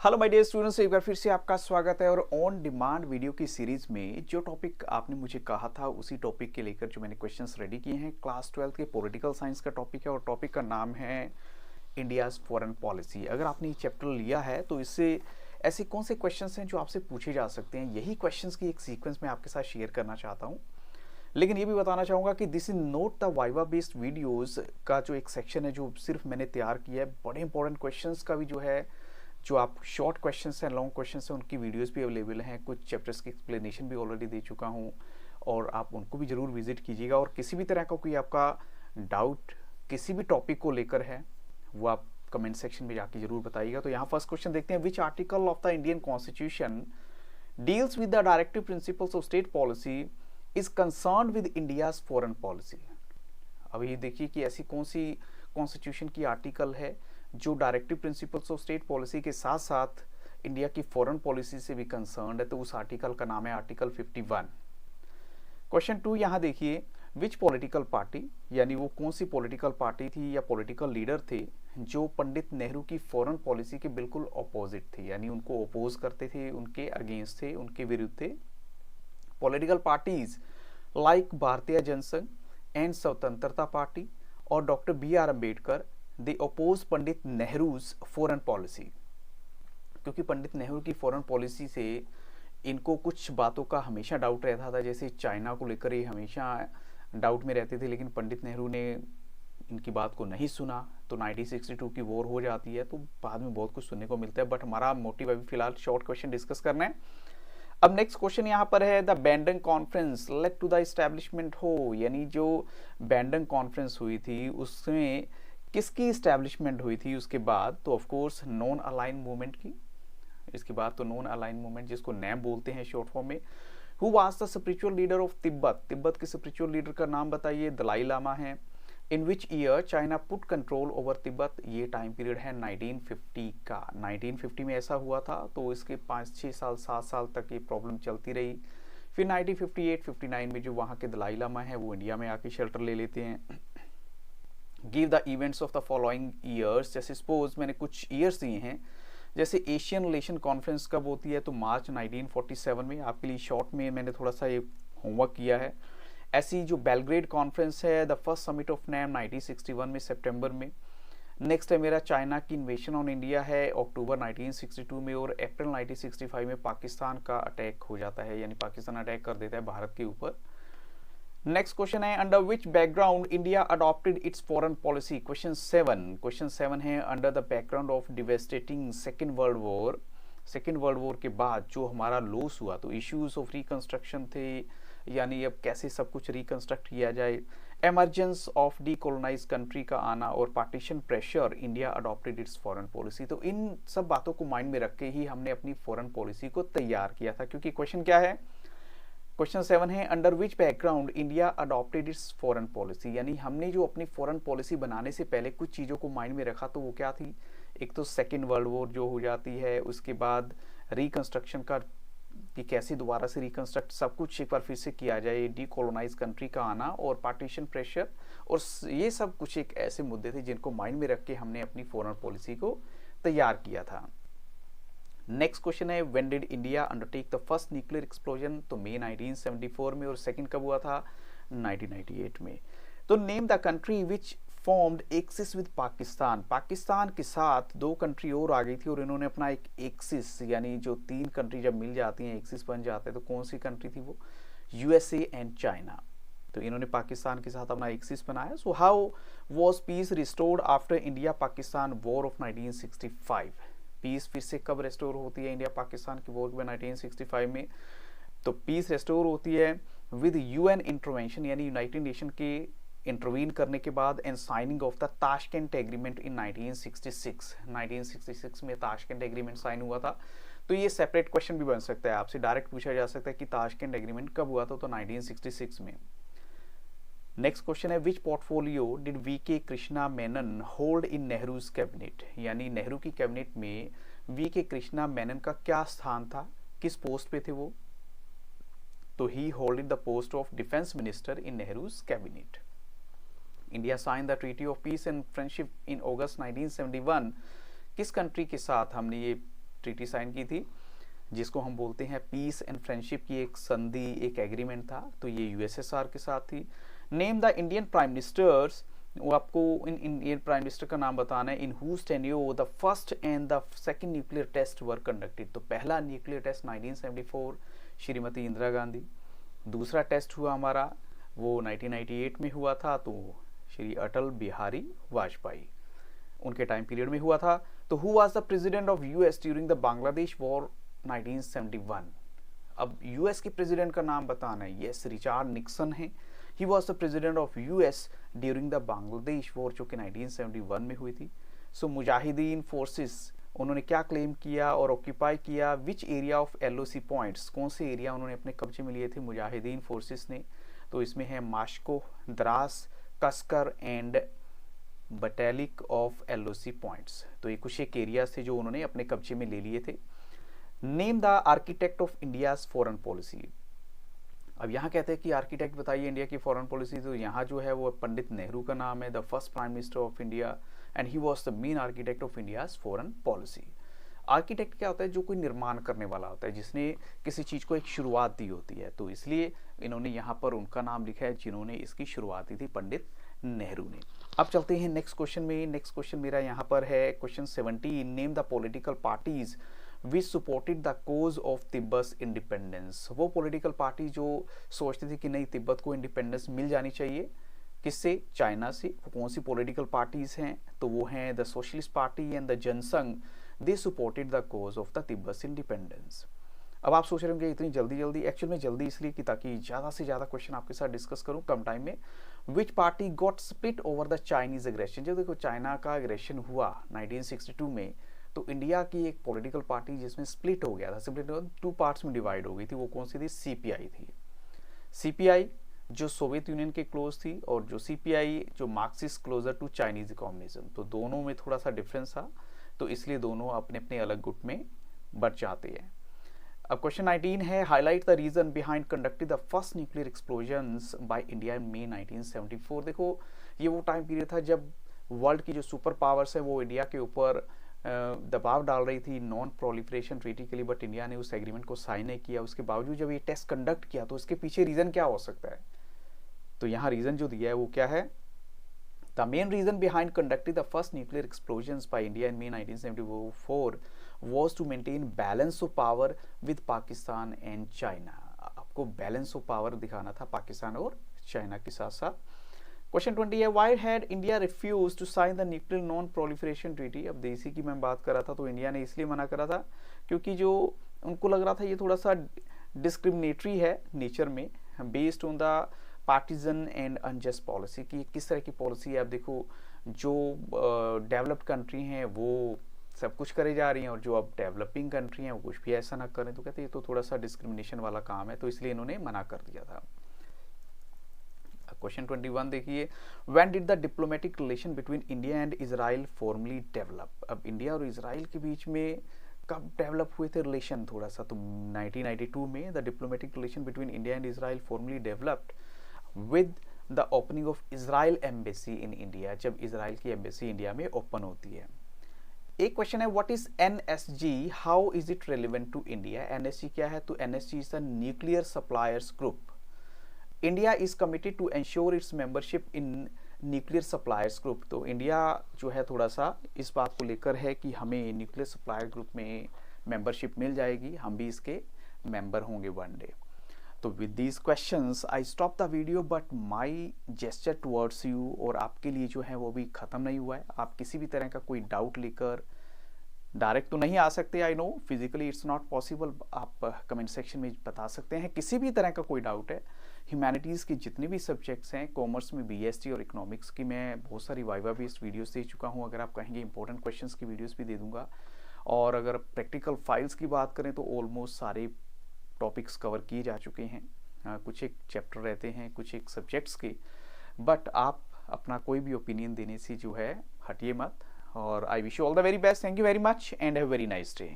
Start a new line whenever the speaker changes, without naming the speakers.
Hello my dear students, एक बार फिर से आपका स्वागत है। और ऑन डिमांड वीडियो की सीरीज में जो टॉपिक आपने मुझे कहा था उसी टॉपिक के लेकर जो मैंने क्वेश्चंस रेडी किए हैं, क्लास 12 के पॉलिटिकल साइंस का टॉपिक है और टॉपिक का नाम है इंडियाज़ फॉरेन पॉलिसी। अगर आपने ये चैप्टर लिया है तो इससे ऐसे कौन से क्वेश्चंस हैं जो आपसे पूछे जा सकते हैं, यही क्वेश्चंस की एक सीक्वेंस में आपके साथ शेयर करना चाहता हूँ। लेकिन ये भी बताना चाहूँगा कि this is not the viva based videos का जो एक सेक्शन है जो सिर्फ मैंने तैयार किया है। बड़े इंपॉर्टेंट क्वेश्चंस का भी जो आप शॉर्ट क्वेश्चंस हैं, लॉन्ग क्वेश्चंस हैं, उनकी वीडियोस भी अवेलेबल हैं। कुछ चैप्टर्स की एक्सप्लेनेशन भी ऑलरेडी दे चुका हूं और आप उनको भी ज़रूर विजिट कीजिएगा। और किसी भी तरह का कोई आपका डाउट किसी भी टॉपिक को लेकर है वो आप कमेंट सेक्शन में जाके जरूर बताइएगा। तो यहाँ फर्स्ट क्वेश्चन देखते हैं, which article of the Indian constitution deals with the directive principles of state policy is concern with India's foreign policy. अब ये देखिए कि ऐसी कौन सी कॉन्स्टिट्यूशन की आर्टिकल है जो directive principles of state policy के साथ साथ इंडिया की फॉरेन पॉलिसी से भी कंसर्न्ड है। तो उस आर्टिकल का नाम है आर्टिकल 51। क्वेश्चन 2 यहाँ देखिए, विच पॉलिटिकल पार्टी, यानी वो कौन सी पॉलिटिकल पार्टी थी या पॉलिटिकल लीडर थे जो पंडित नेहरू की फॉरेन पॉलिसी के बिल्कुल अपोजिट थे, यानी उनको अपोज करते थे, उनके अगेंस्ट थे, उनके विरुद्ध थे। पॉलिटिकल पार्टीज लाइक भारतीय जनसंघ एंड स्वतंत्रता पार्टी और डॉक्टर BR अम्बेडकर, दे अपोज पंडित नेहरूज फॉरेन पॉलिसी। क्योंकि पंडित नेहरू की फॉरेन पॉलिसी से इनको कुछ बातों का हमेशा डाउट रहता था, जैसे चाइना को लेकर ये हमेशा डाउट में रहते थे, लेकिन पंडित नेहरू ने इनकी बात को नहीं सुना तो 1962 की वॉर हो जाती है। तो बाद में बहुत कुछ सुनने को मिलता है, बट हमारा मोटिव अभी फिलहाल शॉर्ट क्वेश्चन डिस्कस करना है। अब नेक्स्ट क्वेश्चन यहाँ पर है, the Bandung conference led to the establishment हो, यानी जो बैंडंग कॉन्फ्रेंस हुई थी उसमें किसकी इस्टेब्लिशमेंट हुई थी उसके बाद? तो of course non aligned movement की। इसके बाद तो नॉन अलाइन मूवमेंट, जिसको नैम बोलते हैं शॉर्ट फॉर्म में। Who was the spiritual leader of Tibet, Tibet के स्पिरिचुअल लीडर का नाम बताइए? दलाई लामा है। In which year China put control over Tibet, ये टाइम पीरियड है 1950 का। 1950 में ऐसा हुआ था, तो इसके 5-6 साल 7 साल तक ये प्रॉब्लम चलती रही। फिर 1958-59 में जो वहाँ के दलाई लामा है वो इंडिया में आके शेल्टर ले लेते हैं। Give the events of the following years, जैसे सपोज मैंने कुछ ईयर्स दिए हैं, जैसे एशियन रिलेशन कॉन्फ्रेंस कब होती है? तो मार्च 1947 में। आपके लिए शॉर्ट में मैंने थोड़ा सा ये होमवर्क किया है। ऐसी जो बेलग्रेड कॉन्फ्रेंस है, the first summit of NAM 1961 में, सितंबर में। नेक्स्ट है मेरा चाइना की इन्वेशन ऑन इंडिया है अक्टूबर 1962 में, और अप्रैल 1965 में पाकिस्तान का अटैक हो जाता है, यानी पाकिस्तान अटैक कर देता है भारत के ऊपर। नेक्स्ट क्वेश्चन है, under which background India adopted it's foreign policy? Question 7 है, under the background of devastating second world war. Second world war के बाद जो हमारा लॉस हुआ, तो इश्यूज ऑफ रिकंस्ट्रक्शन थे, यानी अब कैसे सब कुछ रिकंस्ट्रक्ट किया जाए, एमरजेंस ऑफ डीकोलोनाइज कंट्री का आना और partition pressure, India adopted it's foreign policy. तो इन सब बातों को माइंड में रख के ही हमने अपनी फॉरेन पॉलिसी को तैयार किया था। क्योंकि क्वेश्चन क्या है? क्वेश्चन 7 है, under which background India adopted it's foreign policy, यानी हमने जो अपनी फॉरेन पॉलिसी बनाने से पहले कुछ चीज़ों को माइंड में रखा, तो वो क्या थी? एक तो सेकेंड वर्ल्ड वॉर जो हो जाती है, उसके बाद रिकंस्ट्रक्शन का, कि कैसे दोबारा से रिकंस्ट्रक्ट सब कुछ एक बार फिर से किया जाए, डीकोलोनाइज कंट्री का आना और पार्टीशन प्रेशर, और ये सब कुछ एक ऐसे मुद्दे थे जिनको माइंड में रख के हमने अपनी फॉरेन पॉलिसी को तैयार किया था। नेक्स्ट क्वेश्चन है, when did India undertake the first nuclear explosion? तो मई 1974 में, और सेकंड कब हुआ था? 1998 में। तो name the country which formed axis with Pakistan, Pakistan के साथ दो कंट्री और आ गई थी और इन्होंने अपना एक एक्सिस, यानी जो 3 कंट्री जब मिल जाती हैं एक्सिस बन जाते हैं, तो कौन सी कंट्री थी वो? USA and China. तो इन्होंने पाकिस्तान के साथ अपना एक्सिस बनाया। So how was peace restored after India Pakistan war of 1965? Peace फिर से कब रेस्टोर होती है इंडिया पाकिस्तान की वॉर में? 1965 में। तो पीस रेस्टोर होती है विद UN इंटरवेंशन, यानी यूनाइटेड नेशन के इंटरवीन करने के बाद, and signing off the Tashkent agreement in 1966। 1966 में ताशकेंट एग्रीमेंट साइन हुआ था। तो ये सेपरेट क्वेश्चन भी बन सकता है, आपसे डायरेक्ट पूछा जा सकता है कि ताशकेंट एग्रीमेंट कब हुआ था? तो 1966 में। नेक्स्ट क्वेश्चन है, which portfolio did VK Krishna Menon hold in Nehru's cabinet, यानी नेहरू की कैबिनेट में VK कृष्णा मेनन का क्या स्थान था, किस पोस्ट पे थे वो? तो he holded the post of defence minister in Nehru's cabinet. India sign the treaty of peace and friendship in August 1971। किस कंट्री के साथ हमने ये ट्रीटी साइन की थी, जिसको हम बोलते हैं पीस एंड फ्रेंडशिप की एक संधि, एक एग्रीमेंट था, तो ये यूएसएसआर के साथ थी। Name the Indian prime ministers, वो आपको इन इंडियन प्राइम मिनिस्टर का नाम बताना है in whose tenure the first and the second nuclear test were conducted. तो पहला न्यूक्लियर टेस्ट 1974 श्रीमती इंदिरा गांधी, दूसरा टेस्ट हुआ हमारा वो 1998 में हुआ था, तो श्री अटल बिहारी वाजपेयी, उनके टाइम पीरियड में हुआ था। तो who was the president of US during the Bangladesh war 1971। अब यूएस के प्रेसिडेंट का नाम बताना है, यस रिचर्ड निक्सन है। He was the president of US during the Bangladesh war, जो कि 1971 में हुई थी। सो मुजाहिदीन फोर्सेस उन्होंने क्या क्लेम किया और ऑक्यूपाई किया, which area of LOC points, कौन से एरिया उन्होंने अपने कब्जे में लिए थे मुजाहिदीन फोर्सेस ने। तो इसमें है Mushkoh, Dras, Kaksar and Batalik of LOC points. तो ये कुछ एक एरियाज थे जो उन्होंने अपने कब्जे में ले लिए थे। Name the architect of India's foreign policy. अब यहाँ कहते हैं कि आर्किटेक्ट बताइए इंडिया की फॉरेन पॉलिसी, तो यहाँ जो है वो पंडित नेहरू का नाम है, the first prime minister of India, and he was the main architect of India's foreign policy. Architect क्या होता है, जो कोई निर्माण करने वाला होता है, जिसने किसी चीज़ को एक शुरुआत दी होती है, तो इसलिए इन्होंने यहाँ पर उनका नाम लिखा है जिन्होंने इसकी शुरुआत दी थी, पंडित नेहरू ने। अब चलते हैं नेक्स्ट क्वेश्चन में। नेक्स्ट क्वेश्चन मेरा यहाँ पर है question 17। Name the political parties which supported the cause of Tibet independence. वो पॉलिटिकल पार्टी जो सोचती थी कि नहीं तिब्बत को इंडिपेंडेंस मिल जानी चाहिए, किससे, चाइना से। कौन सी पॉलिटिकल पार्टीज हैं, तो वो हैं the socialist party and the Jana Sangh. They supported the cause of the Tibet independence. अब आप सोच रहे होंगे इतनी जल्दी, एक्चुअल में जल्दी इसलिए कि ताकि ज़्यादा से ज़्यादा क्वेश्चन आपके साथ डिस्कस करूं कम टाइम में। विच party got split over the Chinese aggression. जब देखो चाइना का एग्रेशन हुआ 1962 में, तो इंडिया की एक पॉलिटिकल पार्टी जिसमें स्प्लिट हो गया था, स्प्लिट टू पार्ट्स में डिवाइड हो गई थी, वो कौन सी थी, सीपीआई थी। सीपीआई जो सोवियत यूनियन के क्लोज थी, और जो सीपीआई जो Marxist closer to Chinese communism. तो दोनों में थोड़ा सा डिफरेंस था, तो इसलिए दोनों अपने अपने अलग गुट में बट जाते हैं। अब क्वेश्चन 19 है, highlight the reason behind conducting the first nuclear explosions by India in May 1974। देखो ये वो टाइम पीरियड था जब वर्ल्ड की जो सुपर पावर्स है वो इंडिया के ऊपर दबाव डाल रही थी नॉन प्रोलिफरेशन ट्रीटी के लिए, बट इंडिया ने उस एग्रीमेंट को साइन नहीं किया। उसके बावजूद जब ये टेस्ट कंडक्ट किया, तो इसके पीछे रीजन क्या हो सकता है, तो यहाँ रीजन जो दिया है वो क्या है, the main reason behind conducting the first nuclear explosions by India in May 1974 was to maintain balance of power with Pakistan and China। आपको बैलेंस ऑफ पावर दिखाना था पाकिस्तान और चाइना के साथ साथ। क्वेश्चन 20 है, why had India refused to sign the nuclear non-proliferation treaty। अब देसी की मैं बात कर रहा था, तो इंडिया ने इसलिए मना करा था क्योंकि जो उनको लग रहा था ये थोड़ा सा डिस्क्रिमिनेटरी है नेचर में, based on the partisan and unjust policy. की किस तरह की पॉलिसी है। अब देखो जो डेवलप्ड कंट्री हैं वो सब कुछ करे जा रही हैं, और जो अब डेवलपिंग कंट्री हैं वो कुछ भी ऐसा ना करें, तो कहते हैं ये तो थोड़ा सा डिस्क्रिमिनेशन वाला काम है, तो इसलिए इन्होंने मना कर दिया था। क्वेश्चन 21 देखिए, when did the diplomatic relation between India and Israel formally develop. अब इंडिया और इजराइल के बीच में कब डेवलप हुए थे रिलेशन, थोड़ा सा, तो 1992 में the diplomatic relation between India and Israel formally developed with the opening of Israel embassy in India, जब इजराइल की एम्बेसी इंडिया में ओपन होती है। एक क्वेश्चन है, what is NSG, how is it relevant to India. NSG क्या है, तो NSG is the nuclear suppliers group. India is committed to ensure its membership in nuclear suppliers group. तो India जो है थोड़ा सा इस बात को लेकर है कि हमें न्यूक्लियर सप्लायर ग्रुप में मेंबरशिप मिल जाएगी, हम भी इसके मेंबर होंगे वन डे। तो with these questions I stop the video, but my gesture towards you, और आपके लिए जो है वो भी ख़त्म नहीं हुआ है। आप किसी भी तरह का कोई डाउट लेकर डायरेक्ट तो नहीं आ सकते, I know physically it's not possible, आप कमेंट सेक्शन में बता सकते हैं किसी भी तरह का कोई डाउट है। ह्यूमैनिटीज़ के जितने भी सब्जेक्ट्स हैं, कॉमर्स में बीएसटी और इकोनॉमिक्स की मैं बहुत सारी वाइवा बेस्ड वीडियोस दे चुका हूँ, अगर आप कहेंगे इंपॉर्टेंट क्वेश्चंस की वीडियोस भी दे दूंगा। और अगर प्रैक्टिकल फाइल्स की बात करें तो ऑलमोस्ट सारे टॉपिक्स कवर किए जा चुके हैं। कुछ एक चैप्टर रहते हैं कुछ एक सब्जेक्ट्स के, बट आप अपना कोई भी ओपिनियन देने से जो है हटिए मत। और I wish you all the very best, thank you very much and have a very nice day.